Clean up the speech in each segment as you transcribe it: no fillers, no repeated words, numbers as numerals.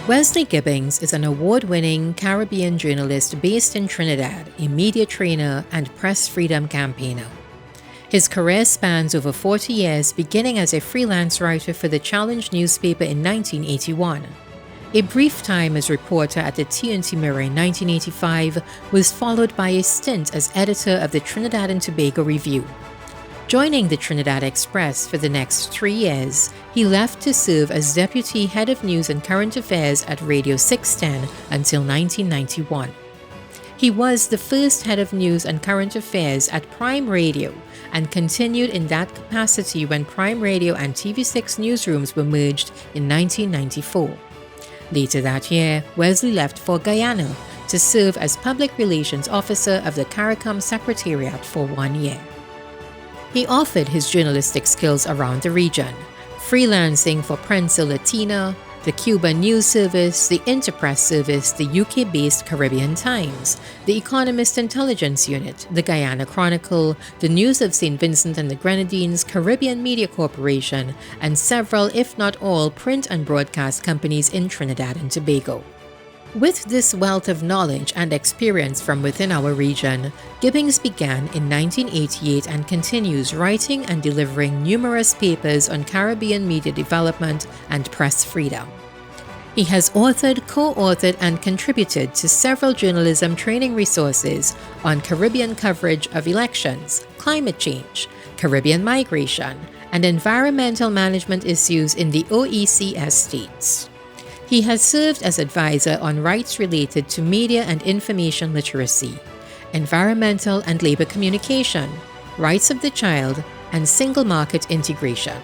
Wesley Gibbings is an award-winning Caribbean journalist based in Trinidad, a media trainer and press freedom campaigner. His career spans over 40 years, beginning as a freelance writer for the Challenge newspaper in 1981. A brief time as reporter at the TNT Mirror in 1985 was followed by a stint as editor of the Trinidad and Tobago Review. Joining the Trinidad Express for the next 3 years, he left to serve as Deputy Head of News and Current Affairs at Radio 610 until 1991. He was the first Head of News and Current Affairs at Prime Radio and continued in that capacity when Prime Radio and TV6 newsrooms were merged in 1994. Later that year, Wesley left for Guyana to serve as Public Relations Officer of the CARICOM Secretariat for 1 year. He offered his journalistic skills around the region, freelancing for Prensa Latina, the Cuban News Service, the Interpress Service, the UK-based Caribbean Times, the Economist Intelligence Unit, the Guyana Chronicle, the News of St. Vincent and the Grenadines, Caribbean Media Corporation, and several, if not all, print and broadcast companies in Trinidad and Tobago. With this wealth of knowledge and experience from within our region, Gibbings began in 1988 and continues writing and delivering numerous papers on Caribbean media development and press freedom. He has authored, co-authored, and contributed to several journalism training resources on Caribbean coverage of elections, climate change, Caribbean migration, and environmental management issues in the OECS states. He has served as advisor on rights related to media and information literacy, environmental and labor communication, rights of the child, and single market integration.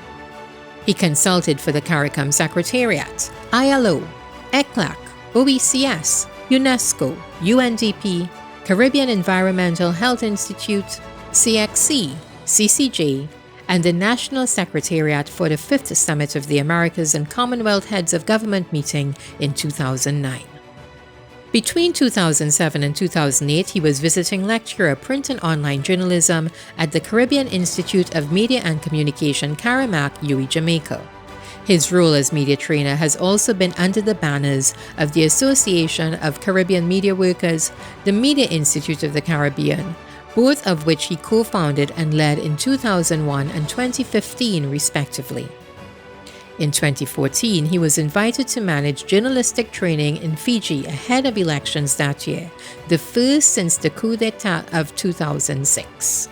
He consulted for the CARICOM Secretariat, ILO, ECLAC, OECS, UNESCO, UNDP, Caribbean Environmental Health Institute, CXC, CCJ, and the National Secretariat for the 5th Summit of the Americas and Commonwealth Heads of Government meeting in 2009. Between 2007 and 2008, he was visiting lecturer print and online journalism at the Caribbean Institute of Media and Communication, CARIMAC, UE, Jamaica. His role as media trainer has also been under the banners of the Association of Caribbean Media Workers, the Media Institute of the Caribbean, both of which he co-founded and led in 2001 and 2015 respectively. In 2014, he was invited to manage journalistic training in Fiji ahead of elections that year, the first since the coup d'etat of 2006.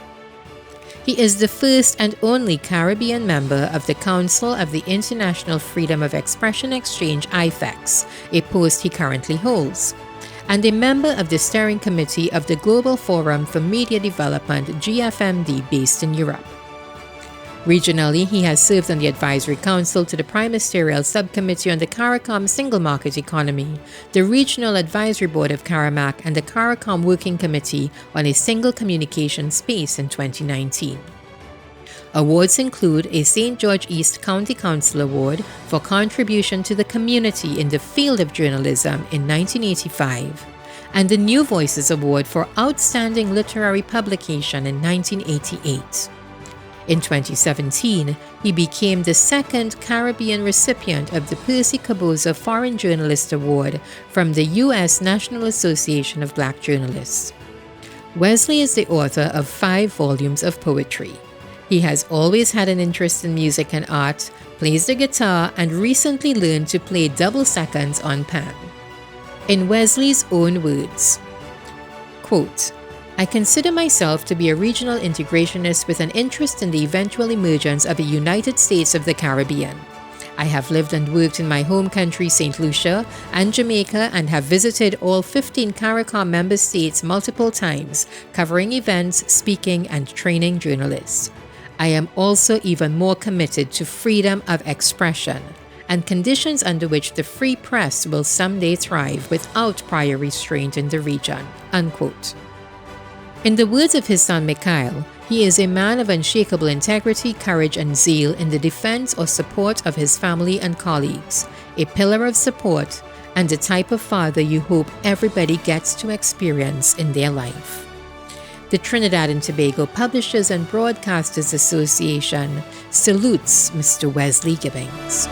He is the first and only Caribbean member of the Council of the International Freedom of Expression Exchange IFEX, a post he currently holds, and a member of the steering committee of the Global Forum for Media Development GFMD based in Europe. Regionally, he has served on the Advisory Council to the Prime Ministerial Subcommittee on the CARICOM Single Market Economy, the Regional Advisory Board of CARIMAC, and the CARICOM Working Committee on a Single Communication Space in 2019. Awards include a St. George East County Council Award for contribution to the community in the field of journalism in 1985, and the New Voices Award for Outstanding Literary Publication in 1988. In 2017, he became the second Caribbean recipient of the Percy Caboza Foreign Journalist Award from the U.S. National Association of Black Journalists. Wesley is the author of 5 volumes of poetry. He has always had an interest in music and art, plays the guitar, and recently learned to play double seconds on pan. In Wesley's own words, quote, "I consider myself to be a regional integrationist with an interest in the eventual emergence of a United States of the Caribbean. I have lived and worked in my home country, St. Lucia, and Jamaica, and have visited all 15 CARICOM member states multiple times, covering events, speaking, and training journalists. I am also even more committed to freedom of expression and conditions under which the free press will someday thrive without prior restraint in the region." Unquote. In the words of his son Mikhail, he is a man of unshakable integrity, courage, and zeal in the defense or support of his family and colleagues, a pillar of support, and the type of father you hope everybody gets to experience in their life. The Trinidad and Tobago Publishers and Broadcasters Association salutes Mr. Wesley Gibbings.